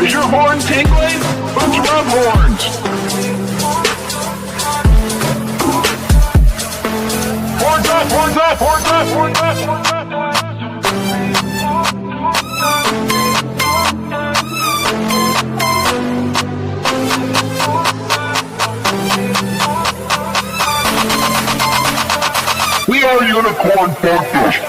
Is your horn tingling? Let's rub horns. Horns up, horns up, horns up, horns up, horns up. We are Unicorn Podcast.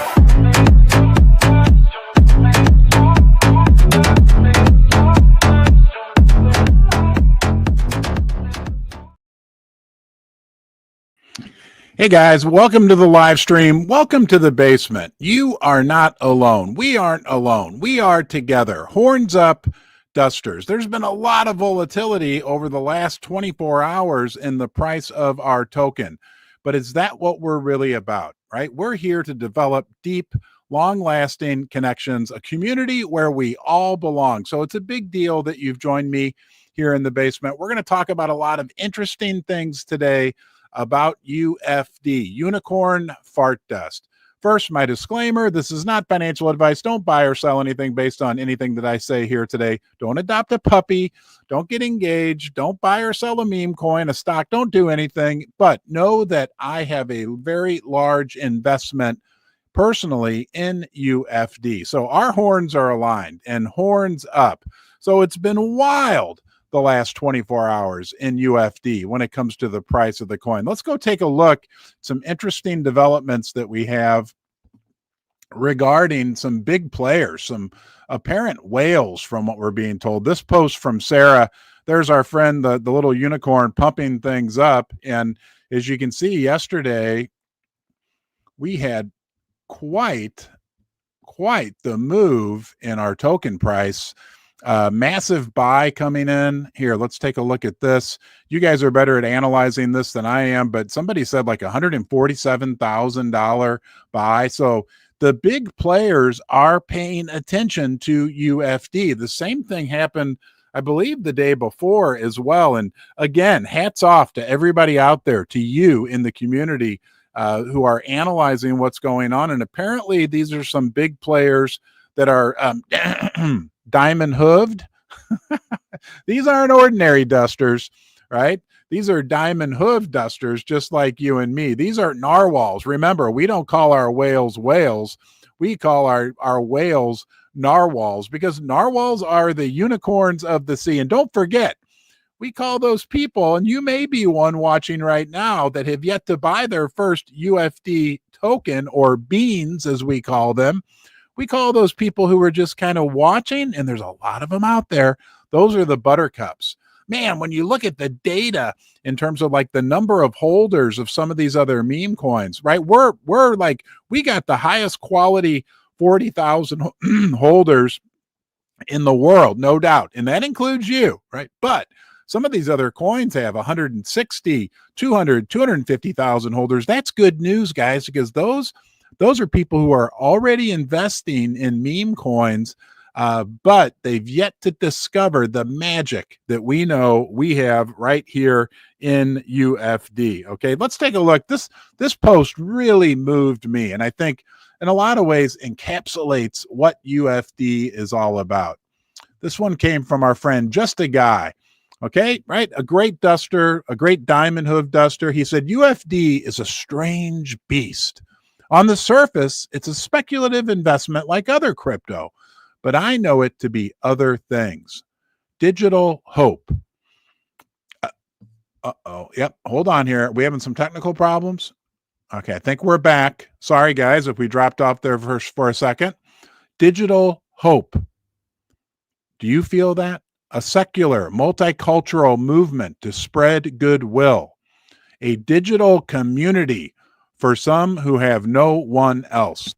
Hey guys, welcome to the live stream. Welcome to the basement. You are not alone. We aren't alone. We are together. Horns up, dusters. There's been a lot of volatility over the last 24 hours in the price of our token. But is that what we're really about, right? We're here to develop deep, long-lasting connections, a community where we all belong. So it's a big deal that you've joined me here in the basement. We're going to talk about a lot of interesting things today about UFD, Unicorn Fart Dust. First, my disclaimer, this is not financial advice. Don't buy or sell anything based on anything that I say here today. Don't adopt a puppy. Don't get engaged. Don't buy or sell a meme coin, a stock. Don't do anything. But know that I have a very large investment personally in UFD. So our horns are aligned and horns up. So it's been wild the last 24 hours in UFD when it comes to the price of the coin. Let's go take a look at some interesting developments that we have regarding some big players, some apparent whales from what we're being told. This post from Sarah, there's our friend, the little unicorn pumping things up. And as you can see, yesterday, we had quite the move in our token price. Massive buy coming in here. Let's take a look at this. You guys are better at analyzing this than I am, but somebody said like $147,000 buy. So the big players are paying attention to UFD. The same thing happened, I believe, the day before as well. And again, hats off to everybody out there, to you in the community who are analyzing what's going on. And apparently these are some big players that are diamond hooved. These aren't ordinary dusters, right? These are diamond hoof dusters, just like you and me. These are narwhals. Remember, we don't call our whales whales. We call our whales narwhals, because narwhals are the unicorns of the sea. And don't forget, we call those people, and you may be one watching right now, that have yet to buy their first UFD token, or beans as we call them. We call those people who are just kind of watching, and there's a lot of them out there. Those are the buttercups. Man, when you look at the data in terms of like the number of holders of some of these other meme coins, right? We're like, we got the highest quality 40,000 holders in the world, no doubt. And that includes you, right? But some of these other coins have 160, 200, 250,000 holders. That's good news, guys, because those are people who are already investing in meme coins, but they've yet to discover the magic that we know we have right here in UFD. Okay, let's take a look. This post really moved me, and I think in a lot of ways encapsulates what UFD is all about. This one came from our friend Just a Guy. Okay, right? A great duster, a great diamond hoof duster. He said, UFD is a strange beast. On the surface, it's a speculative investment like other crypto, but I know it to be other things. Digital hope. Yep, hold on here. We having some technical problems? Okay, I think we're back. Sorry, guys, if we dropped off there for a second. Digital hope. Do you feel that? A secular, multicultural movement to spread goodwill. A digital community for some who have no one else.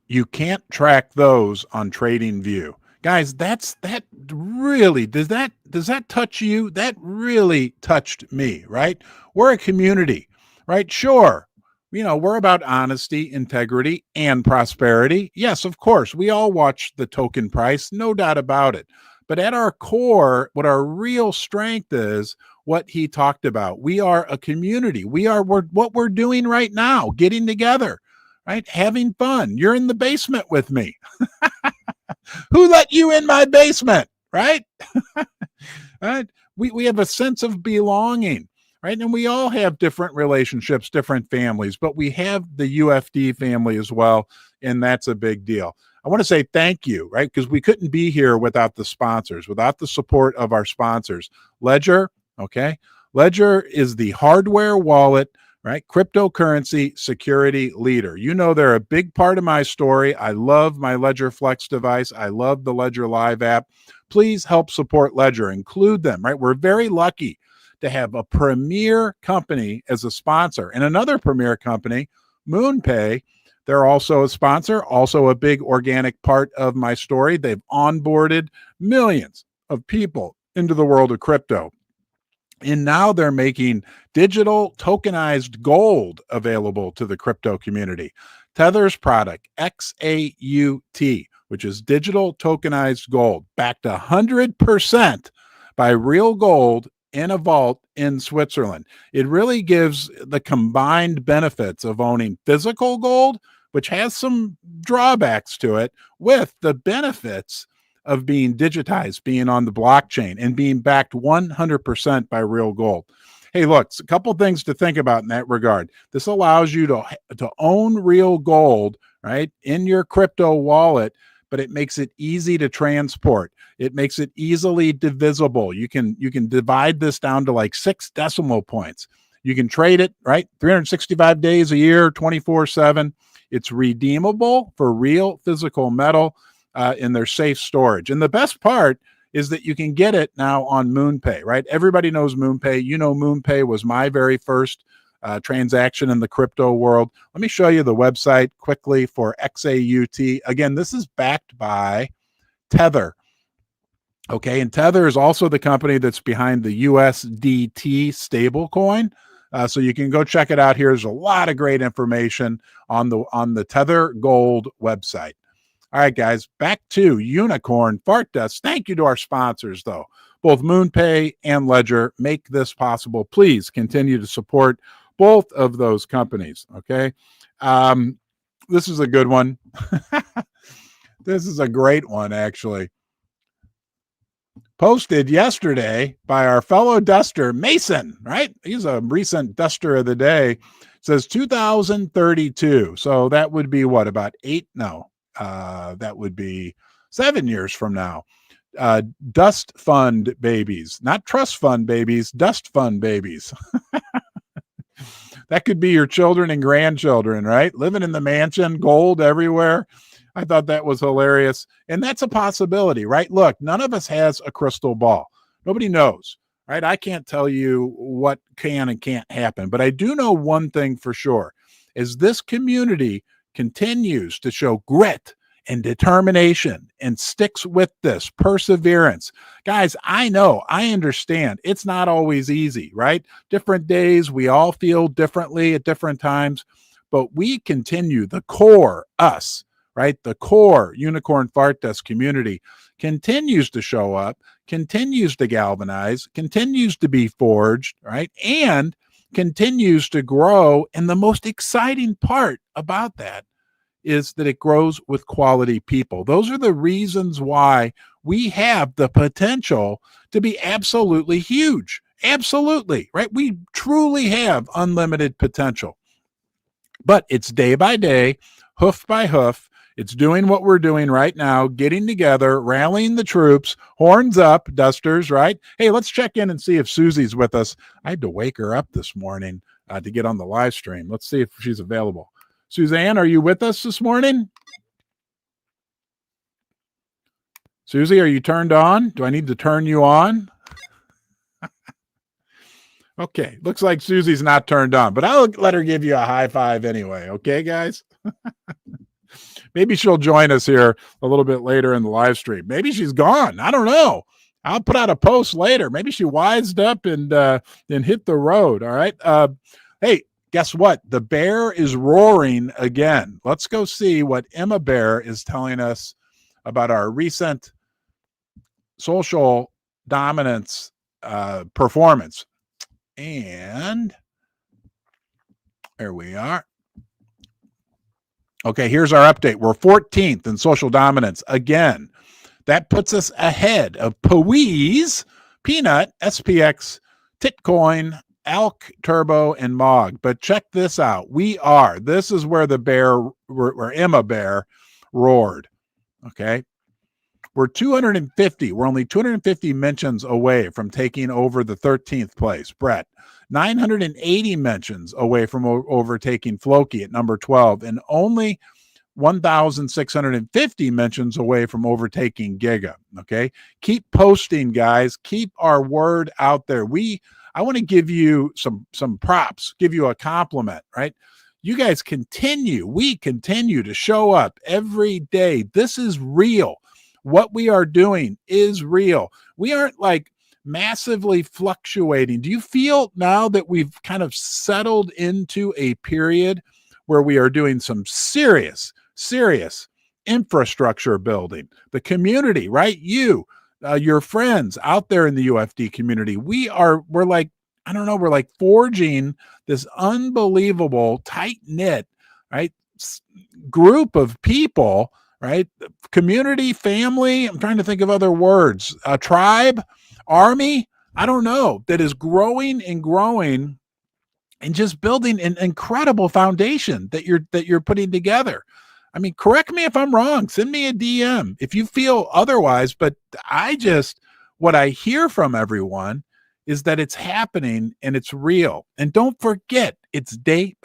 You can't track those on TradingView. Guys, that really, does that touch you? That really touched me, right? We're a community, right? Sure. You know, we're about honesty, integrity, and prosperity. Yes, of course, we all watch the token price, no doubt about it. But at our core, what our real strength is, what he talked about. We are a community. What we're doing right now, getting together, right? Having fun. You're in the basement with me. Who let you in my basement, right? Right? We have a sense of belonging, right? And we all have different relationships, different families, but we have the UFD family as well, and that's a big deal. I want to say thank you, right? Because we couldn't be here without the sponsors, without the support of our sponsors. Ledger, okay? Ledger is the hardware wallet, right? Cryptocurrency security leader. You know, they're a big part of my story. I love my Ledger Flex device. I love the Ledger Live app. Please help support Ledger. Include them, right? We're very lucky to have a premier company as a sponsor and another premier company, MoonPay. They're also a sponsor, also a big organic part of my story. They've onboarded millions of people into the world of crypto. And now they're making digital tokenized gold available to the crypto community. Tether's product, XAUT, which is digital tokenized gold, backed 100% by real gold in a vault in Switzerland. It really gives the combined benefits of owning physical gold, which has some drawbacks to it, with the benefits of being digitized, being on the blockchain, and being backed 100% by real gold. Hey, look, a couple things to think about in that regard. This allows you to own real gold, right, in your crypto wallet, but it makes it easy to transport. It makes it easily divisible. You can divide this down to like 6 decimal points. You can trade it, right, 365 days a year, 24/7. It's redeemable for real physical metal. In their safe storage. And the best part is that you can get it now on MoonPay, right? Everybody knows MoonPay. You know, MoonPay was my very first transaction in the crypto world. Let me show you the website quickly for XAUT. Again, this is backed by Tether. Okay, and Tether is also the company that's behind the USDT stablecoin. So you can go check it out here. There's a lot of great information on the Tether Gold website. All right, guys, back to Unicorn Fart Dust. Thank you to our sponsors, though. Both MoonPay and Ledger make this possible. Please continue to support both of those companies, okay? This is a good one. This is a great one, actually. Posted yesterday by our fellow duster, Mason, right? He's a recent duster of the day. It says 2032. So that would be what, about 8? No. That would be 7 years from now. Dust fund babies, not trust fund babies, dust fund babies. That could be your children and grandchildren, right? Living in the mansion, gold everywhere. I thought that was hilarious. And that's a possibility, right? Look, none of us has a crystal ball. Nobody knows, right? I can't tell you what can and can't happen, but I do know one thing for sure is this community continues to show grit and determination and sticks with this perseverance. Guys, I know, I understand it's not always easy, right? Different days, we all feel differently at different times, but we continue, the core us, right? The core Unicorn Fart Dust community continues to show up, continues to galvanize, continues to be forged, right? And continues to grow. And the most exciting part about that is that it grows with quality people. Those are the reasons why we have the potential to be absolutely huge. Absolutely, right? We truly have unlimited potential. But it's day by day, hoof by hoof. It's doing what we're doing right now, getting together, rallying the troops, horns up, dusters, right? Hey, let's check in and see if Susie's with us. I had to wake her up this morning to get on the live stream. Let's see if she's available. Suzanne, are you with us this morning? Susie, are you turned on? Do I need to turn you on? Okay, looks like Susie's not turned on, but I'll let her give you a high five anyway. Okay, guys? Maybe she'll join us here a little bit later in the live stream. Maybe she's gone. I don't know. I'll put out a post later. Maybe she wised up and hit the road. All right. Hey, guess what? The bear is roaring again. Let's go see what Emma Bear is telling us about our recent social dominance performance. And there we are. Okay, here's our update. We're 14th in social dominance. Again, that puts us ahead of Poise, Peanut, SPX, Titcoin, Alk, Turbo, and Mog. But check this out. This is where where Emma Bear roared. Okay. We're 250. We're only 250 mentions away from taking over the 13th place. Brett, 980 mentions away from overtaking Floki at number 12, and only 1,650 mentions away from overtaking Giga. Okay. Keep posting, guys. Keep our word out there. I want to give you some props, give you a compliment, right? You guys we continue to show up every day. This is real. What we are doing is real. We aren't like massively fluctuating. Do you feel now that we've kind of settled into a period where we are doing some serious infrastructure building? The community, right? Your friends out there in the UFD community, we're like, I don't know, we're like forging this unbelievable tight knit, right, group of people, right? Community, family. I'm trying to think of other words. A tribe, army. I don't know, that is growing and growing and just building an incredible foundation that you're putting together. I mean, correct me if I'm wrong. Send me a DM if you feel otherwise. But what I hear from everyone is that it's happening and it's real. And don't forget, it's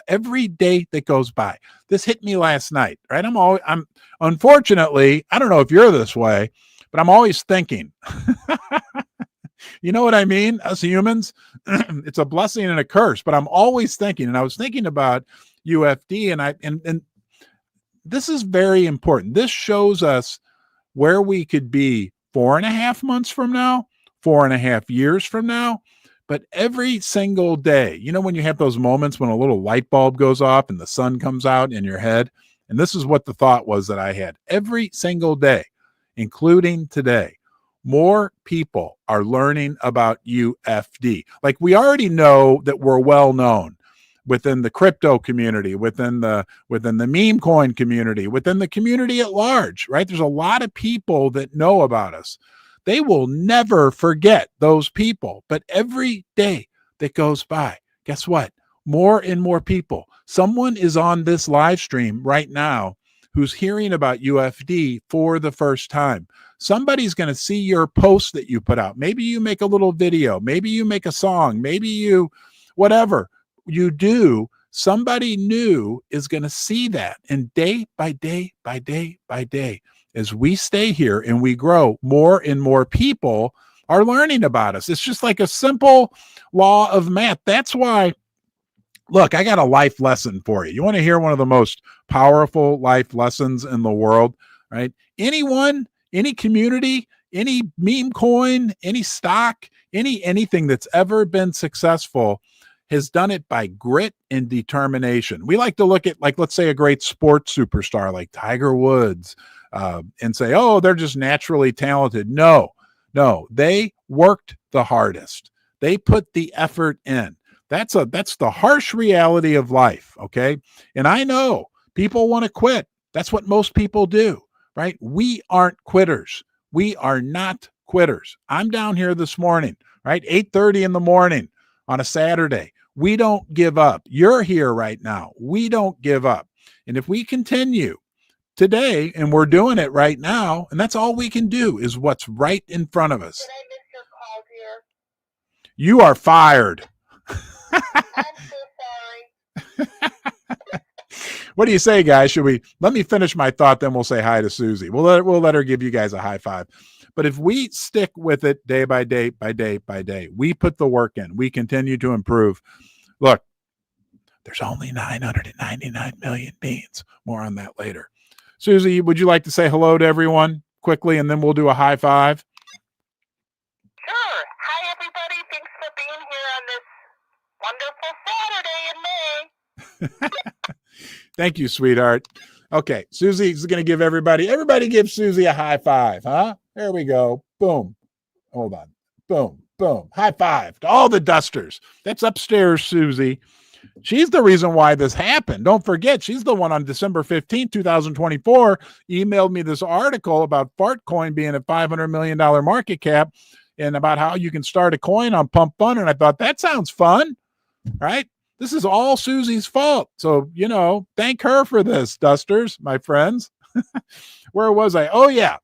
every day that goes by. This hit me last night, right? I'm unfortunately, I don't know if you're this way, but I'm always thinking. You know what I mean? Us humans, it's a blessing and a curse, but I'm always thinking, and I was thinking about UFD, and this is very important. This shows us where we could be 4.5 months from now, 4.5 years from now. But every single day, when you have those moments when a little light bulb goes off and the sun comes out in your head, and this is what the thought was that I had every single day, including today. More people are learning about UFD. Like, we already know that we're well known within the crypto community, within the meme coin community, within the community at large, right? There's a lot of people that know about us. They will never forget those people. But every day that goes by, guess what? More and more people. Someone is on this live stream right now who's hearing about UFD for the first time. Somebody's going to see your post that you put out. Maybe you make a little video. Maybe you make a song. Maybe whatever you do, somebody new is going to see that. And day by day by day by day, as we stay here and we grow, more and more people are learning about us. It's just like a simple law of math. That's why, look, I got a life lesson for you. You want to hear one of the most powerful life lessons in the world, right? Anyone, any community, any meme coin, any stock, anything that's ever been successful has done it by grit and determination. We like to look at, like, let's say a great sports superstar like Tiger Woods, and say, oh, they're just naturally talented. No, they worked the hardest. They put the effort in. That's the harsh reality of life. Okay. And I know people want to quit. That's what most people do, right? We aren't quitters. We are not quitters. I'm down here this morning, right? 8:30 in the morning on a Saturday. We don't give up. You're here right now. We don't give up. And if we continue today, and we're doing it right now, and that's all we can do is what's right in front of us. Did I miss your call, dear? You are fired. I'm so sorry. What do you say, guys? Let me finish my thought, then we'll say hi to Susie. We'll let her give you guys a high five. But if we stick with it day by day by day by day, we put the work in, we continue to improve. Look, there's only 999 million beans. More on that later. Susie, would you like to say hello to everyone quickly, and then we'll do a high five? Sure. Hi, everybody. Thanks for being here on this wonderful Saturday in May. Thank you, sweetheart. Okay, Susie's going to give everybody give Susie a high five, huh? There we go. Boom. Hold on. Boom, boom. High five to all the dusters. That's upstairs, Susie. She's the reason why this happened. Don't forget, she's the one on December 15th, 2024, emailed me this article about Fartcoin being a $500 million market cap and about how you can start a coin on Pump Fun. And I thought, that sounds fun, right? This is all Susie's fault. So, thank her for this, Dusters, my friends. Where was I? Oh, yeah.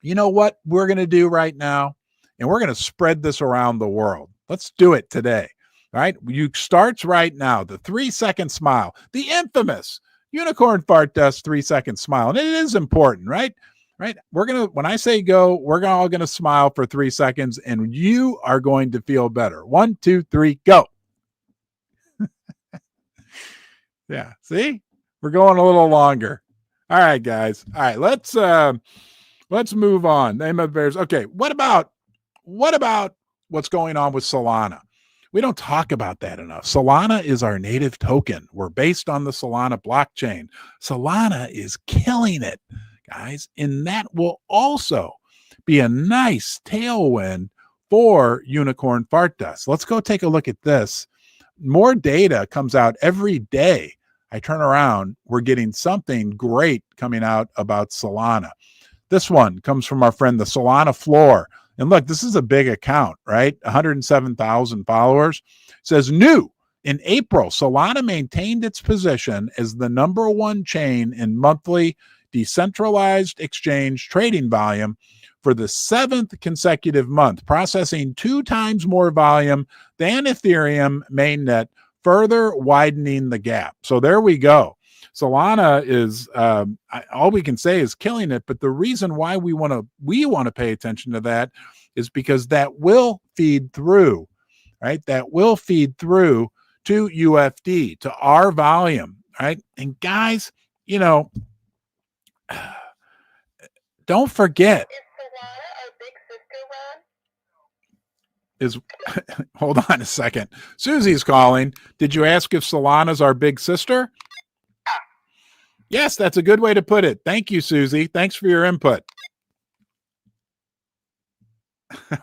You know what we're going to do right now? And we're going to spread this around the world. Let's do it today. All right. You starts right now. The 3-second smile, the infamous unicorn fart dust 3-second smile. And it is important, right? Right. When I say go, we're all going to smile for 3 seconds and you are going to feel better. 1, 2, 3, go. Yeah. See, we're going a little longer. All right, guys. All right. Let's move on. Name of bears. Okay. What about what's going on with Solana? We don't talk about that enough. Solana is our native token. We're based on the Solana blockchain. Solana is killing it, guys. And that will also be a nice tailwind for unicorn fart dust. Let's go take a look at this. More data comes out every day. I turn around, we're getting something great coming out about Solana. This one comes from our friend, the Solana Floor. And look, this is a big account, right? 107,000 followers. It says new in April, Solana maintained its position as the #1 chain in monthly decentralized exchange trading volume for the 7th consecutive month, processing 2 times more volume than Ethereum mainnet, further widening the gap. So there we go. Solana is all we can say is killing it, but the reason why we want to pay attention to that is because that will feed through, right? That will feed through to UFD, to our volume, right? And guys, don't forget. Is Solana our big sister, Ron? Hold on a second. Susie's calling. Did you ask if Solana's our big sister? Yes, that's a good way to put it. Thank you, Susie. Thanks for your input.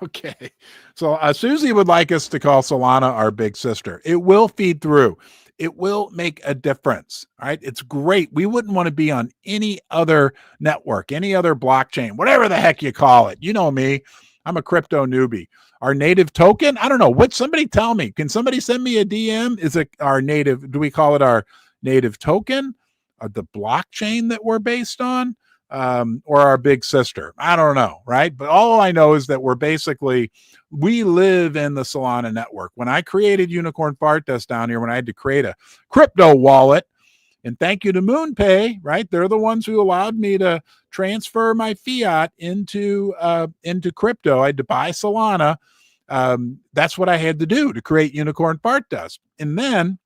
Okay. So Susie would like us to call Solana our big sister. It will feed through. It will make a difference. All right. It's great. We wouldn't want to be on any other network, any other blockchain, whatever the heck you call it. You know me. I'm a crypto newbie. Our native token? I don't know. Somebody tell me. Can somebody send me a DM? Is it our native? Do we call it our native token? The blockchain that we're based on, or our big sister? I don't know, right? But all I know is that we live in the Solana network. When I created Unicorn Fart Dust down here, when I had to create a crypto wallet, and thank you to MoonPay, right? They're the ones who allowed me to transfer my fiat into crypto. I had to buy Solana. That's what I had to do to create Unicorn Fart Dust. And then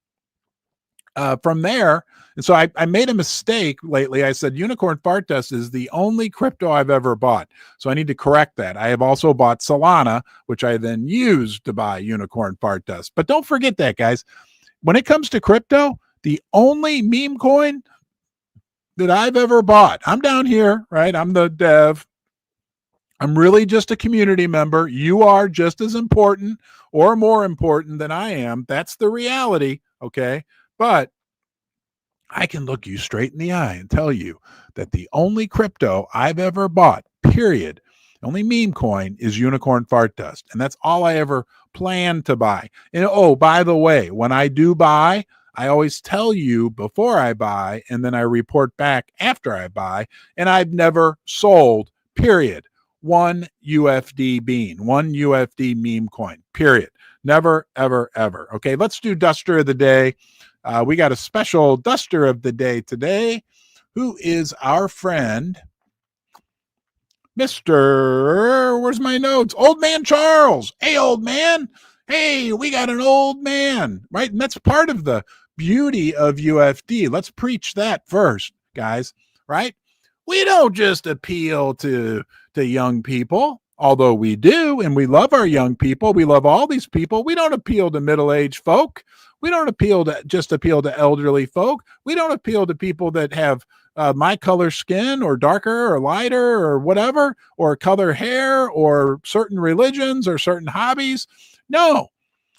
from there, and so I made a mistake lately. I said Unicorn Fart Dust is the only crypto I've ever bought. So I need to correct that. I have also bought Solana, which I then used to buy Unicorn Fart Dust. But don't forget that, guys. When it comes to crypto, the only meme coin that I've ever bought, I'm down here, right? I'm the dev. I'm really just a community member. You are just as important or more important than I am. That's the reality, okay? But I can look you straight in the eye and tell you that the only crypto I've ever bought, period, only meme coin is Unicorn Fart Dust. And that's all I ever plan to buy. And oh, by the way, when I do buy, I always tell you before I buy, and then I report back after I buy. And I've never sold, period, one UFD bean, one UFD meme coin, period. Never, ever, ever. Okay, let's do Duster of the Day. We got a special Duster of the Day today, who is our friend, Mr. Where's my notes? Old Man Charles. Hey, old man. Hey, we got an old man, right? And that's part of the beauty of UFD. Let's preach that first, guys, right? We don't just appeal to young people, although we do, and we love our young people. We love all these people. We don't appeal to middle-aged folk. We don't appeal to elderly folk. We don't appeal to people that have my color skin or darker or lighter or whatever, or color hair or certain religions or certain hobbies. No,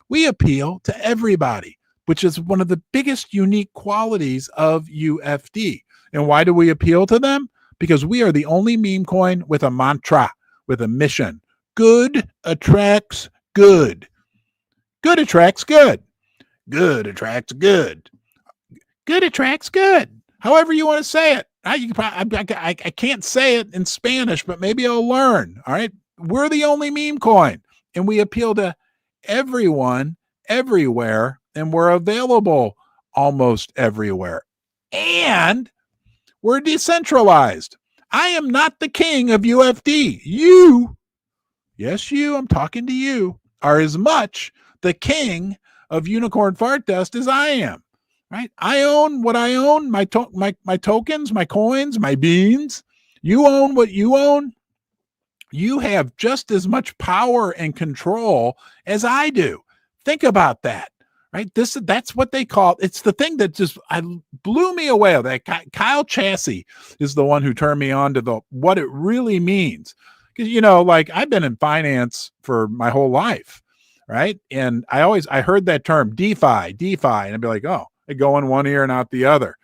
we appeal to everybody. which is one of the biggest unique qualities of UFD. And why do we appeal to them? Because we are the only meme coin with a mantra, with a mission. Good attracts good. Good attracts good. Good attracts good. Good attracts good. However you want to say it. I can't say it in Spanish, but maybe I'll learn. All right. We're the only meme coin, and we appeal to everyone, everywhere, and we're available almost everywhere. And we're decentralized. I am not the king of UFD. You, yes, you, I'm talking to you, are as much the king of Unicorn Fart Dust as I am. Right? I own what I own, my tokens, my coins, my beans. You own what you own. You have just as much power and control as I do. Think about that. Right? That's what they call it's the thing that just blew me away. That Kyle Chassis is the one who turned me on to what it really means. Because like I've been in finance for my whole life, right? And I heard that term DeFi, and I'd be like, oh, they go in one ear and out the other.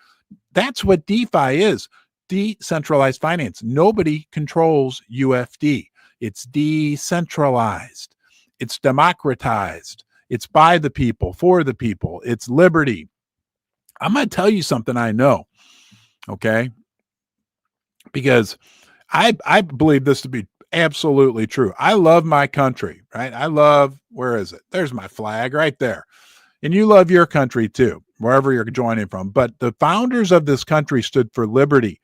That's what DeFi is. Decentralized finance. Nobody controls UFD. It's decentralized. It's democratized. It's by the people, for the people. It's liberty. I'm going to tell you something I know, okay? Because I believe this to be absolutely true. I love my country, right? Where is it? There's my flag right there. And you love your country too, wherever you're joining from. But the founders of this country stood for liberty,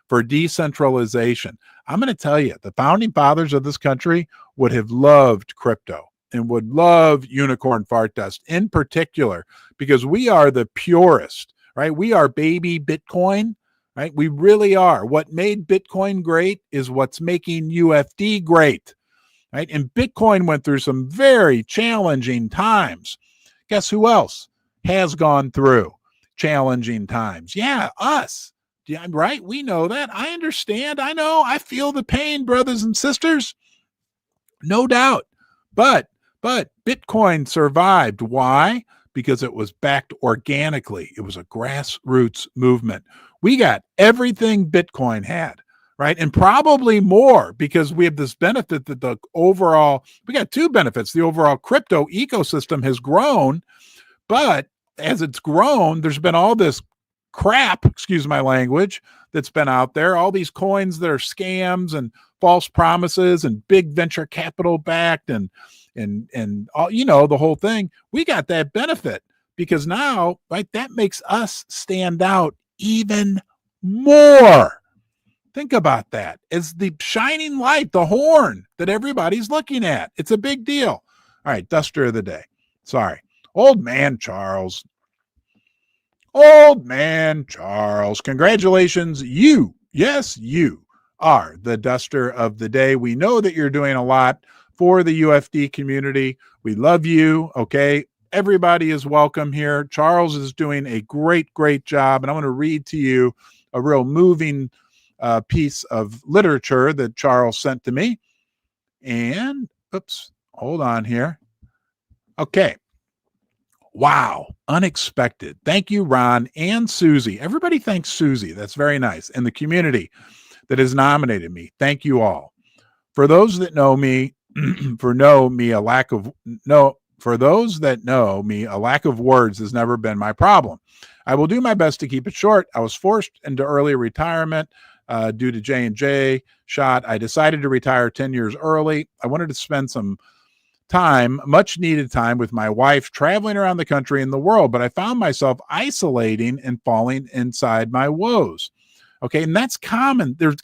for decentralization. I'm going to tell you, the founding fathers of this country would have loved crypto and would love Unicorn Fart Dust in particular, because we are the purest, right? We are baby Bitcoin, right? We really are. What made Bitcoin great is what's making UFD great, right? And Bitcoin went through some very challenging times. Guess who else has gone through challenging times? Yeah, us. Yeah, right? We know that. I understand. I know. I feel the pain, brothers and sisters. No doubt. But Bitcoin survived. Why? Because it was backed organically. It was a grassroots movement. We got everything Bitcoin had, right? And probably more, because we have this benefit that we got two benefits. The overall crypto ecosystem has grown, but as it's grown, there's been all this crap, excuse my language, that's been out there, all these coins that are scams and false promises and big venture capital backed and all, the whole thing. We got that benefit because now, right, that makes us stand out even more. Think about that. It's the shining light, the horn that everybody's looking at. It's a big deal. All right, duster of the day. Sorry. Old man Charles. Old man Charles. Congratulations. You are the duster of the day. We know that you're doing a lot for the UFD community. We love you. Okay. Everybody is welcome here. Charles is doing a great, great job. And I want to read to you a real moving piece of literature that Charles sent to me. And, hold on here. Okay. Wow. Unexpected. Thank you, Ron and Susie. Everybody thanks Susie. That's very nice. And the community that has nominated me. Thank you all. For those that know me, for those that know me, a lack of words has never been my problem. I will do my best to keep it short. I was forced into early retirement due to J&J shot. I decided to retire 10 years early. I wanted to spend some time, much needed time, with my wife, traveling around the country and the world, but I found myself isolating and falling inside my woes. Okay, and that's common. There's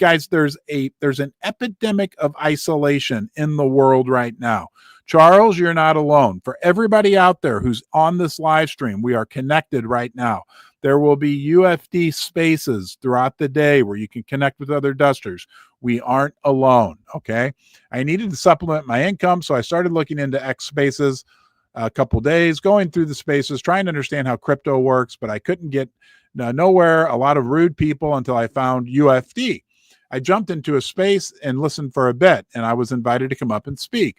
an epidemic of isolation in the world right now. Charles, you're not alone. For everybody out there who's on this live stream, we are connected right now. There will be UFD spaces throughout the day where you can connect with other dusters. We aren't alone, okay? I needed to supplement my income, so I started looking into X spaces a couple days, going through the spaces, trying to understand how crypto works, but I couldn't get nowhere. A lot of rude people until I found UFD. I jumped into a space and listened for a bit, and I was invited to come up and speak.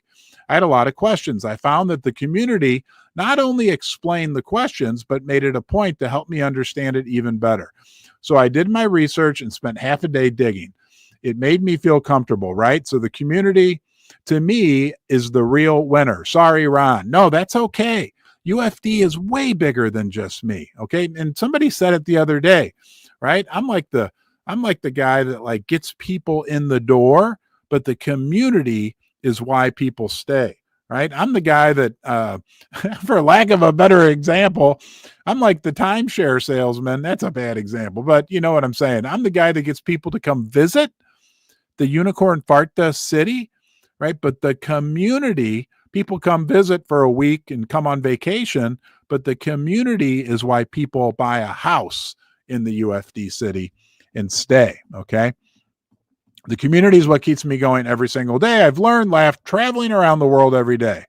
I had a lot of questions. I found that the community not only explained the questions, but made it a point to help me understand it even better. So I did my research and spent half a day digging. It made me feel comfortable, right? So the community, to me, is the real winner. Sorry, Ron. No, that's okay. UFD is way bigger than just me. Okay. And somebody said it the other day, right? I'm like the guy that like gets people in the door, but the community is why people stay, right? I'm the guy that, for lack of a better example, I'm like the timeshare salesman. That's a bad example, but you know what I'm saying. I'm the guy that gets people to come visit the Unicorn Fart Dust City, right? But the community, people come visit for a week and come on vacation, but the community is why people buy a house in the UFD city and stay, okay? The community is what keeps me going every single day. I've learned, laughed, traveling around the world every day.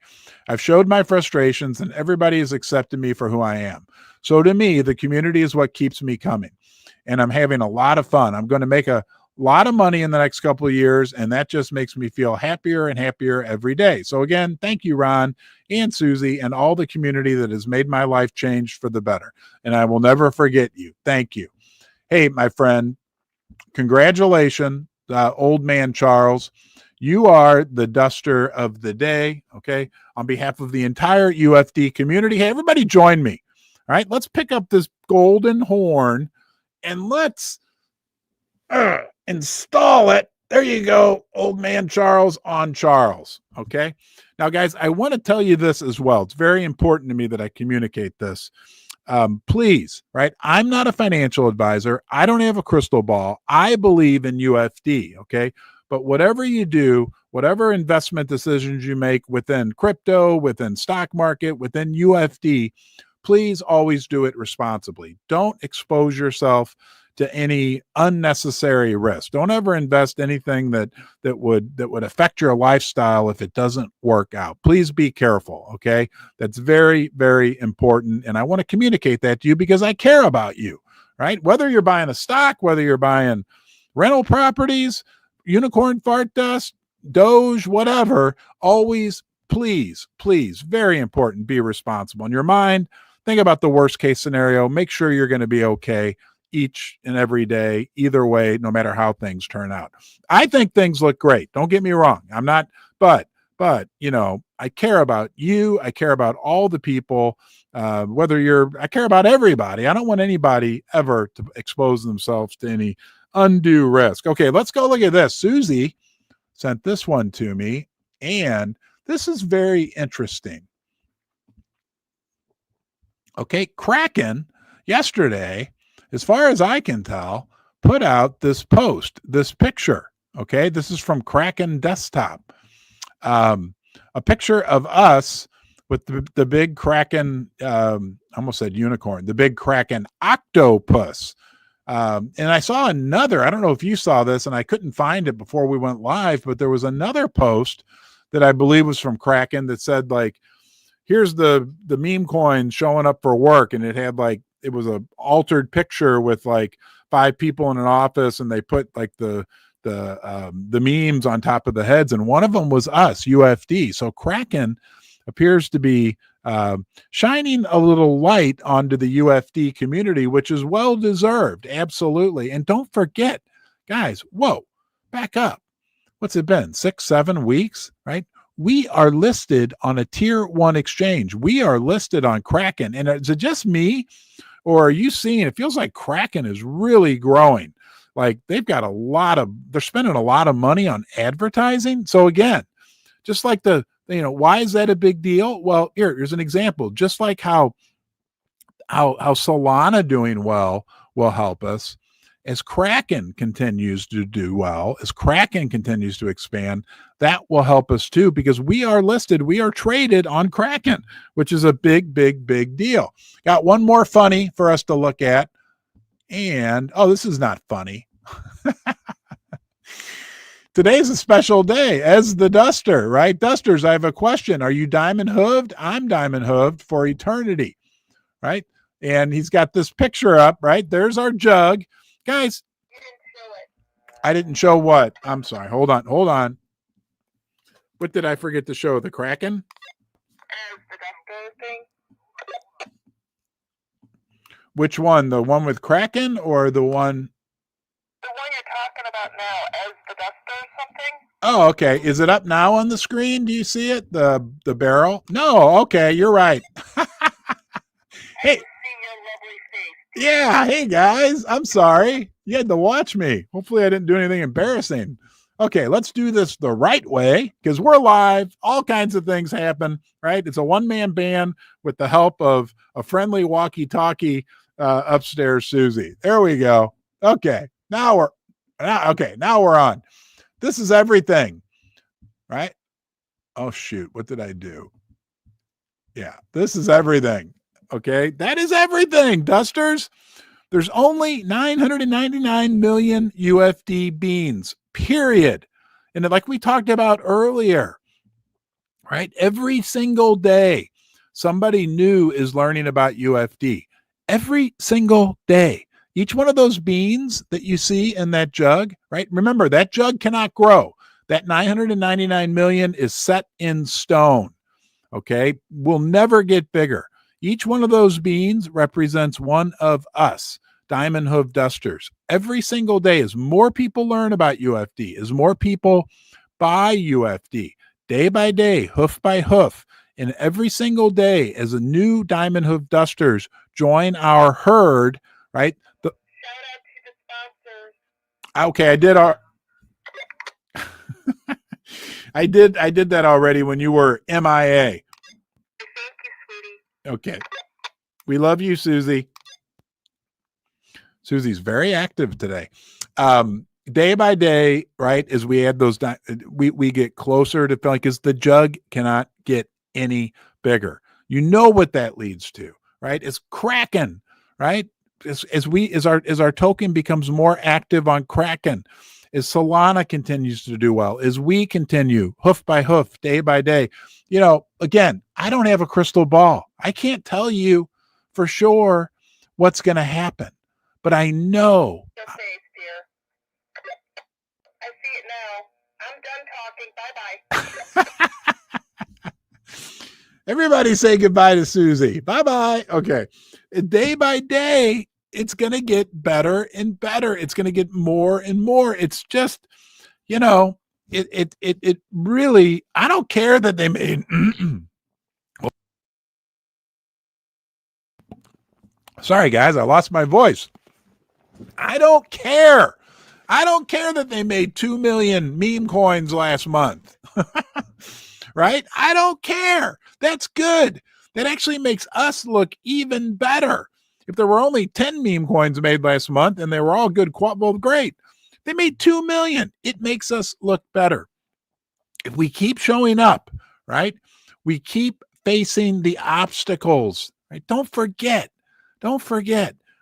I've showed my frustrations, and everybody has accepted me for who I am. So to me, the community is what keeps me coming, and I'm having a lot of fun. I'm going to make a lot of money in the next couple of years, and that just makes me feel happier and happier every day. So again, thank you, Ron and Susie and all the community that has made my life change for the better. And I will never forget you. Thank you. Hey, my friend, congratulations, old man Charles. You are the duster of the day, okay? On behalf of the entire UFD community, hey, everybody join me. All right, let's pick up this golden horn and let's install it. There you go, old man Charles on Charles. Okay. Now, guys, I want to tell you this as well. It's very important to me that I communicate this. Please, right? I'm not a financial advisor. I don't have a crystal ball. I believe in UFD. Okay. But whatever you do, whatever investment decisions you make within crypto, within stock market, within UFD, please always do it responsibly. Don't expose yourself to any unnecessary risk. Don't ever invest anything that would affect your lifestyle if it doesn't work out. Please be careful, okay? That's very, very important, and I want to communicate that to you because I care about you, right? Whether you're buying a stock, whether you're buying rental properties, Unicorn Fart Dust, Doge, whatever, always, please, very important, be responsible. In your mind, think about the worst case scenario. Make sure you're going to be okay each and every day, either way, no matter how things turn out. I think things look great. Don't get me wrong. I'm not, but you know, I care about you. I care about all the people, I care about everybody. I don't want anybody ever to expose themselves to any undue risk. Okay, let's go look at this. Susie sent this one to me, and this is very interesting. Okay, Kraken yesterday, as far as I can tell, put out this post, this picture. Okay, this is from Kraken Desktop. A picture of us with the big Kraken, I almost said unicorn, the big Kraken octopus. And I saw another, I don't know if you saw this, and I couldn't find it before we went live, but there was another post that I believe was from Kraken that said, like, here's the meme coin showing up for work, and it had like, it was a altered picture with like 5 people in an office, and they put like the memes on top of the heads, and one of them was us, UFD. So Kraken appears to be shining a little light onto the UFD community, which is well deserved. Absolutely. And don't forget, guys, whoa, back up. What's it been? 6-7 weeks, right? We are listed on a tier 1 exchange. We are listed on Kraken. And is it just me, or are you seeing, it feels like Kraken is really growing. Like they're spending a lot of money on advertising. So again, just like why is that a big deal? Well, here's an example. Just like how Solana doing well will help us, as Kraken continues to do well, as Kraken continues to expand, that will help us too, because we are listed, we are traded on Kraken, which is a big, big, big deal. Got one more funny for us to look at. And, this is not funny. Today's a special day as the Duster, right? Dusters, I have a question. Are you diamond hooved? I'm diamond hooved for eternity, right? And he's got this picture up, right? There's our jug. Guys, You didn't show it. I didn't show what? I'm sorry. Hold on. What did I forget to show? The Kraken? As the duster thing. Which one? The one with Kraken or the one? The one you're talking about now, as the duster or something? Oh, okay. Is it up now on the screen? Do you see it? The barrel? No. Okay, you're right. Hey. See your lovely face. Yeah. Hey guys. I'm sorry. You had to watch me. Hopefully, I didn't do anything embarrassing. Okay, let's do this the right way because we're live. All kinds of things happen, right? It's a one-man band with the help of a friendly walkie-talkie upstairs, Susie. There we go. Okay, now we're on. This is everything, right? Oh shoot, what did I do? Yeah, this is everything. Okay, that is everything, Dusters. There's only 999 million UFD beans, period. And like we talked about earlier, right? Every single day, somebody new is learning about UFD. Every single day. Each one of those beans that you see in that jug, right? Remember, that jug cannot grow. That 999 million is set in stone. Okay? Will never get bigger. Each one of those beans represents one of us, Diamond Hoof Dusters. Every single day, as more people learn about UFD, as more people buy UFD, day by day, hoof by hoof, and every single day, as a new Diamond Hoof Dusters join our herd, right? Shout out to the sponsors. Okay, I did that already when you were MIA. Thank you, sweetie. Okay. We love you, Susie. Susie's very active today. Day by day, right, as we add those, we get closer to filling because the jug cannot get any bigger. You know what that leads to, right? It's Kraken, right? As our token becomes more active on Kraken, as Solana continues to do well, as we continue hoof by hoof, day by day. You know, again, I don't have a crystal ball. I can't tell you for sure what's going to happen, but I know. Your face, dear. I see it now. I'm done talking. Bye-bye. Everybody say goodbye to Susie. Bye-bye. Okay. Day by day, it's going to get better and better. It's going to get more and more. It's just, you know, it really, I don't care that they made, sorry guys, I lost my voice. I don't care. I don't care that they made 2 million meme coins last month. Right? I don't care. That's good. That actually makes us look even better. If there were only 10 meme coins made last month and they were all good, well, great. They made 2 million. It makes us look better. If we keep showing up, right? We keep facing the obstacles, right? Don't forget.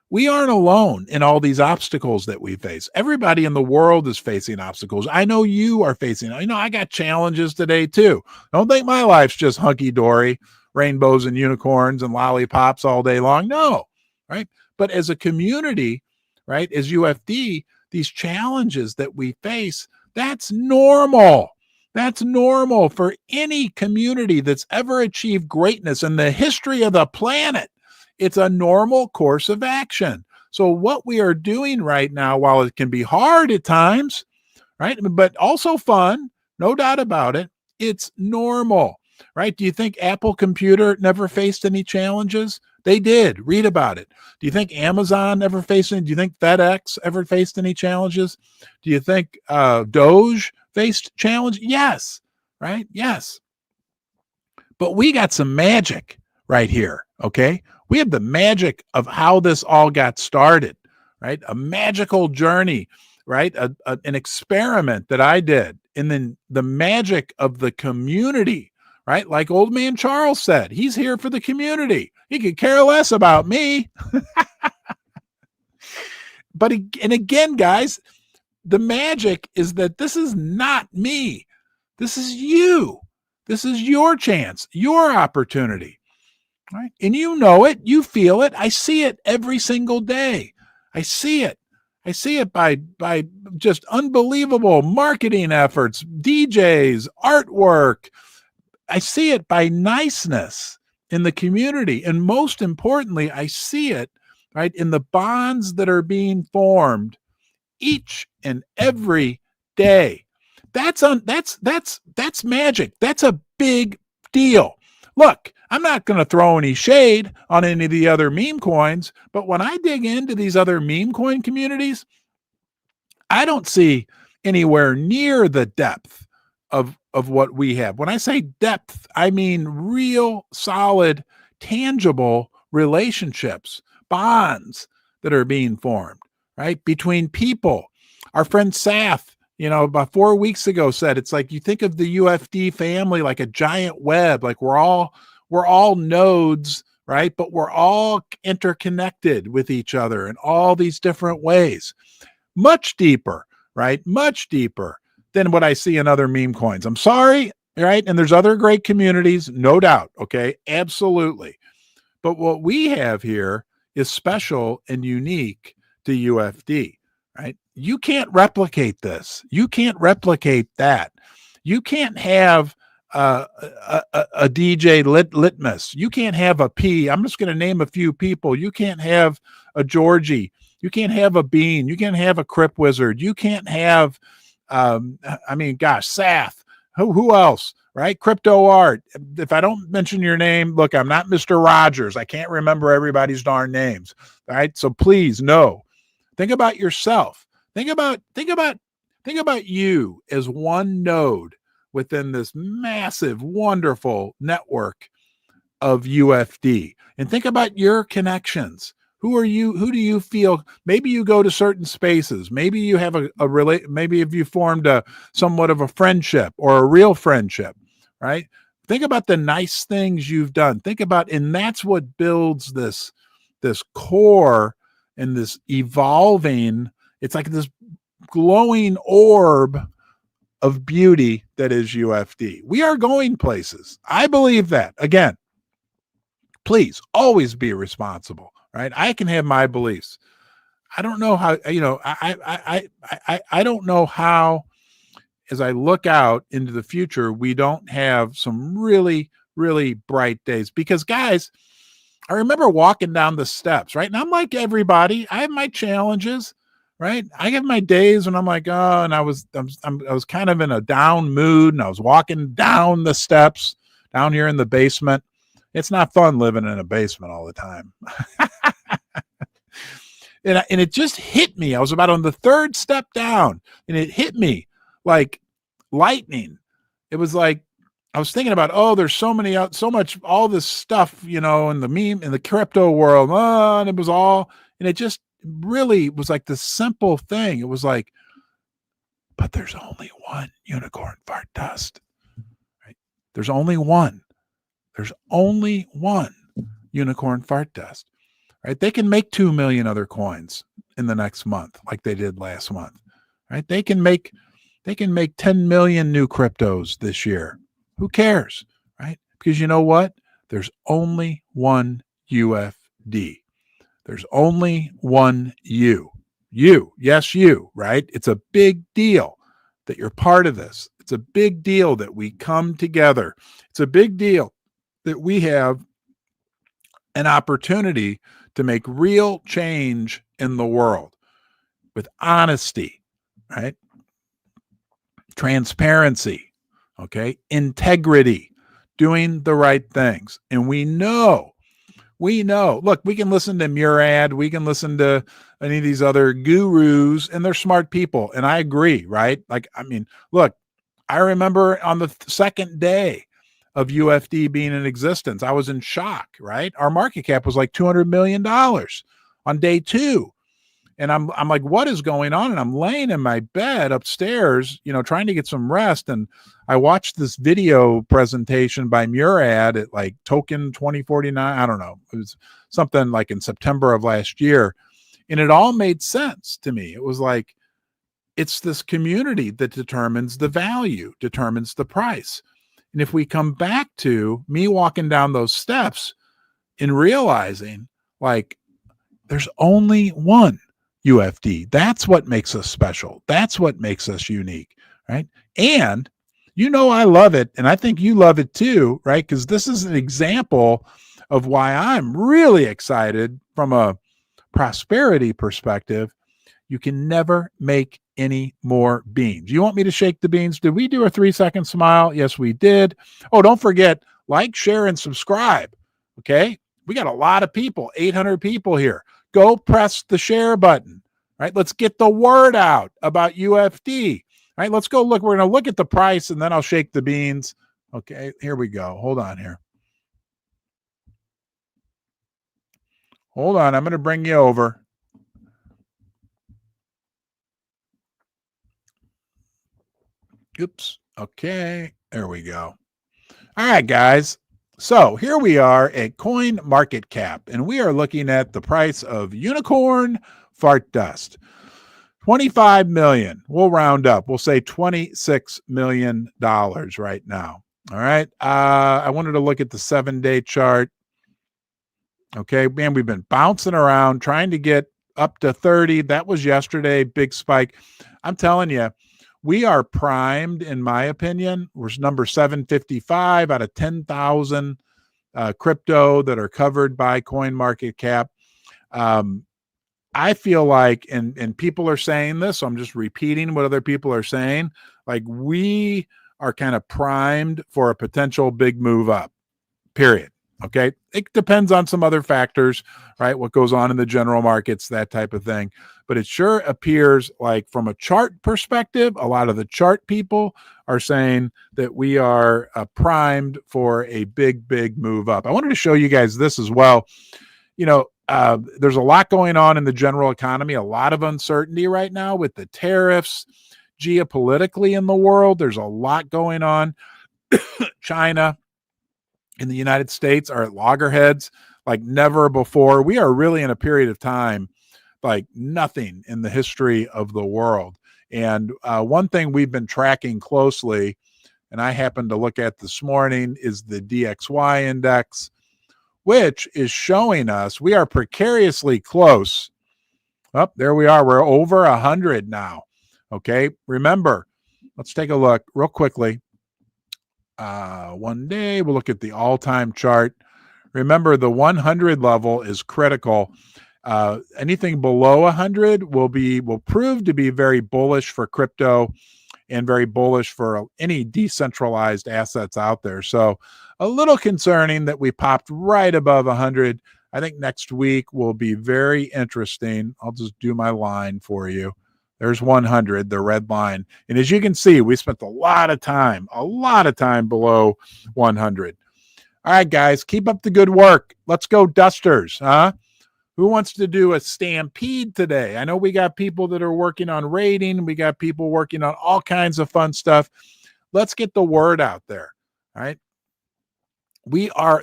We aren't alone in all these obstacles that we face. Everybody in the world is facing obstacles. I know you are facing, I got challenges today too. Don't think my life's just hunky-dory, rainbows and unicorns and lollipops all day long. No, right? But as a community, right, as UFD, these challenges that we face, that's normal. That's normal for any community that's ever achieved greatness in the history of the planet. It's a normal course of action. So what we are doing right now, while it can be hard at times, right, but also fun, no doubt about it, it's normal, right? Do you think Apple Computer never faced any challenges? They did. Read about it. Do you think Amazon ever faced any? Do you think FedEx ever faced any challenges? Do you think Doge faced challenge? Yes, right? Yes. But we got some magic right here, okay? We have the magic of how this all got started, right? A magical journey, right? An experiment that I did. And then the magic of the community, right? Like old man Charles said, he's here for the community. He could care less about me. But again, guys, the magic is that this is not me. This is you. This is your chance, your opportunity. Right? And you know it, you feel it. I see it every single day. I see it. I see it by just unbelievable marketing efforts, DJs, artwork. I see it by niceness in the community. And most importantly, I see it right in the bonds that are being formed each and every day. That's magic. That's a big deal. Look, I'm not going to throw any shade on any of the other meme coins, but when I dig into these other meme coin communities, I don't see anywhere near the depth of what we have. When I say depth, I mean real, solid, tangible relationships, bonds that are being formed, right? Between people. Our friend Saf, about 4 weeks ago said it's like you think of the UFD family like a giant web, like we're all nodes, right? But we're all interconnected with each other in all these different ways. Much deeper, right? Much deeper than what I see in other meme coins. I'm sorry, right? And there's other great communities, no doubt. Okay. Absolutely. But what we have here is special and unique to UFD, right? You can't replicate this. You can't replicate that. You can't have a DJ Litmus. You can't have a P. I'm just going to name a few people. You can't have a Georgie. You can't have a Bean. You can't have a Crip Wizard. You can't have, Sath. Who else, right? Crypto Art. If I don't mention your name, look, I'm not Mr. Rogers. I can't remember everybody's darn names, right? So please, no. Think about yourself. Think about you as one node within this massive, wonderful network of UFD. And think about your connections. Who are you? Who do you feel? Maybe you go to certain spaces. Maybe you have maybe if you formed somewhat of a friendship or a real friendship, right? Think about the nice things you've done. Think about, and that's what builds this core and this evolving. It's like this glowing orb of beauty that is UFD. We are going places. I believe that. Again, please always be responsible, right? I can have my beliefs. I don't know how, I don't know how, as I look out into the future, we don't have some really, really bright days. Because guys, I remember walking down the steps, right? And I'm like everybody, I have my challenges, right? I have my days when I'm like, oh, and I was kind of in a down mood, and I was walking down the steps down here in the basement. It's not fun living in a basement all the time. And it just hit me. I was about on the third step down, and it hit me like lightning. It was like I was thinking about, oh, there's so much, all this stuff, in the meme, in the crypto world. Oh, and it was all, and it just really was like the simple thing. It was like, but there's only one unicorn fart dust, right? There's only one. There's only one unicorn fart dust, right? They can make 2 million other coins in the next month, like they did last month, right? They can make 10 million new cryptos this year. Who cares, right? Because you know what? There's only one UFD. There's only one you. You, yes, you, right? It's a big deal that you're part of this. It's a big deal that we come together. It's a big deal that we have an opportunity to make real change in the world with honesty, right? Transparency, okay? Integrity, doing the right things. And we know, look, we can listen to Murad, we can listen to any of these other gurus, and they're smart people. And I agree, right? Like, I mean, look, I remember on the second day of UFD being in existence, I was in shock, right? Our market cap was like $200 million on day 2. And I'm like, what is going on? And I'm laying in my bed upstairs, trying to get some rest. And I watched this video presentation by Murad at like Token 2049. I don't know. It was something like in September of last year. And it all made sense to me. It was like, it's this community that determines the value, determines the price. And if we come back to me walking down those steps and realizing like there's only one UFD. That's what makes us special. That's what makes us unique, right? And I love it, and I think you love it too, right? Because this is an example of why I'm really excited from a prosperity perspective. You can never make any more beans. You want me to shake the beans? Did we do a 3-second smile? Yes, we did. Oh, don't forget, like, share, and subscribe. Okay? We got a lot of people, 800 people here. Go press the share button, right? Let's get the word out about UFD. All right, let's go look. We're going to look at the price, and then I'll shake the beans. Okay, here we go. Hold on here. Hold on. I'm going to bring you over. Oops. Okay, there we go. All right, guys. So here we are at Coin Market Cap, and we are looking at the price of unicorn fart dust. 25 million. We'll round up. We'll say $26 million right now. All right. I wanted to look at the 7-day chart. Okay, man, we've been bouncing around trying to get up to 30. That was yesterday, big spike. I'm telling you, we are primed, in my opinion. We're number 755 out of 10,000 crypto that are covered by CoinMarketCap. I feel like, and people are saying this, so I'm just repeating what other people are saying, like we are kind of primed for a potential big move up, period. Okay. It depends on some other factors, right? What goes on in the general markets, that type of thing. But it sure appears like from a chart perspective, a lot of the chart people are saying that we are primed for a big, big move up. I wanted to show you guys this as well. There's a lot going on in the general economy, a lot of uncertainty right now with the tariffs, geopolitically in the world. There's a lot going on. China in the United States are at loggerheads like never before. We are really in a period of time like nothing in the history of the world. And one thing we've been tracking closely, and I happened to look at this morning, is the DXY index, which is showing us we are precariously close. Oh, there we are. We're over 100 now. Okay. Remember, let's take a look real quickly. One day we'll look at the all-time chart. Remember, the 100 level is critical. Anything below 100 will prove to be very bullish for crypto and very bullish for any decentralized assets out there. So a little concerning that we popped right above 100. I think next week will be very interesting. I'll just do my line for you. There's 100, the red line. And as you can see, we spent a lot of time below 100. All right, guys, keep up the good work. Let's go Dusters, huh? Who wants to do a stampede today? I know we got people that are working on rating. We got people working on all kinds of fun stuff. Let's get the word out there. All right. We are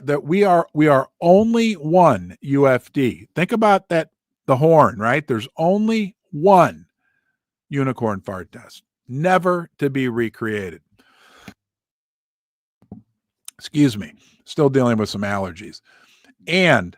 only one UFD. Think about that, the horn, right? There's only one unicorn fart dust, never to be recreated. Excuse me. Still dealing with some allergies. And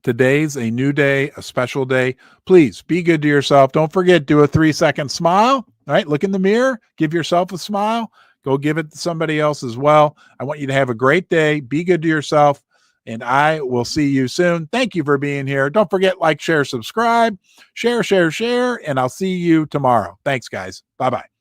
today's a new day, a special day. Please be good to yourself. Don't forget, do a 3-second smile. All right. Look in the mirror, give yourself a smile. Go give it to somebody else as well. I want you to have a great day. Be good to yourself. And I will see you soon. Thank you for being here. Don't forget, like, share, subscribe, share, and I'll see you tomorrow. Thanks, guys. Bye-bye.